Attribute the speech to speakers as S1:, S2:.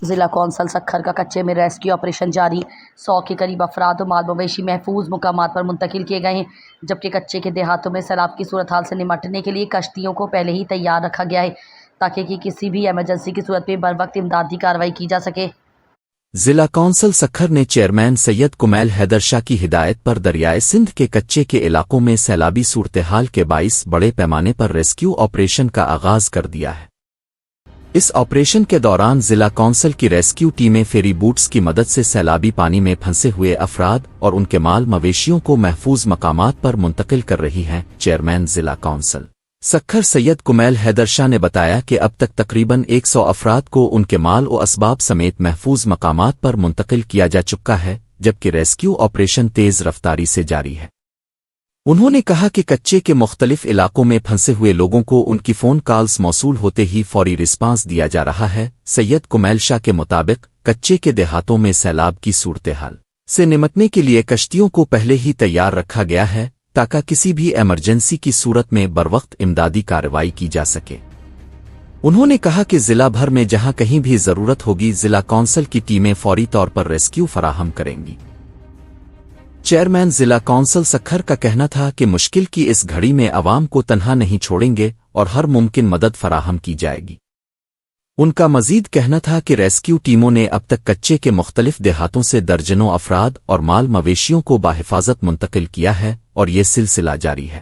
S1: ضلع کونسل سکھر کا کچے میں ریسکیو آپریشن جاری، 100 کے قریب افراد و مال مویشی محفوظ مقامات پر منتقل کیے گئے ہیں، جبکہ کچے کے دیہاتوں میں سیلاب کی صورتحال سے نمٹنے کے لیے کشتیوں کو پہلے ہی تیار رکھا گیا ہے تاکہ کسی بھی ایمرجنسی کی صورت میں بروقت امدادی کارروائی کی جا سکے۔
S2: ضلع کونسل سکھر نے چیئرمین سید کمیل حیدر شاہ کی ہدایت پر دریائے سندھ کے کچے کے علاقوں میں سیلابی صورتحال کے باعث بڑے پیمانے پر ریسکیو آپریشن کا آغاز کر دیا ہے۔ اس آپریشن کے دوران ضلع کونسل کی ریسکیو ٹیمیں فیری بوٹس کی مدد سے سیلابی پانی میں پھنسے ہوئے افراد اور ان کے مال مویشیوں کو محفوظ مقامات پر منتقل کر رہی ہیں۔ چیئرمین ضلع کونسل سکھر سید کمیل حیدر شاہ نے بتایا کہ اب تک تقریباً 100 افراد کو ان کے مال و اسباب سمیت محفوظ مقامات پر منتقل کیا جا چکا ہے، جبکہ ریسکیو آپریشن تیز رفتاری سے جاری ہے۔ انہوں نے کہا کہ کچے کے مختلف علاقوں میں پھنسے ہوئے لوگوں کو ان کی فون کالز موصول ہوتے ہی فوری رسپانس دیا جا رہا ہے۔ سید کمیل شاہ کے مطابق کچے کے دیہاتوں میں سیلاب کی صورتحال سے نمٹنے کے لیے کشتیوں کو پہلے ہی تیار رکھا گیا ہے تاکہ کسی بھی ایمرجنسی کی صورت میں بروقت امدادی کارروائی کی جا سکے۔ انہوں نے کہا کہ ضلع بھر میں جہاں کہیں بھی ضرورت ہوگی ضلع کونسل کی ٹیمیں فوری طور پر ریسکیو فراہم کریں گی۔ چیئرمین ضلع کونسل سکھر کا کہنا تھا کہ مشکل کی اس گھڑی میں عوام کو تنہا نہیں چھوڑیں گے اور ہر ممکن مدد فراہم کی جائے گی۔ ان کا مزید کہنا تھا کہ ریسکیو ٹیموں نے اب تک کچے کے مختلف دیہاتوں سے درجنوں افراد اور مال مویشیوں کو بحفاظت منتقل کیا ہے اور یہ سلسلہ جاری ہے۔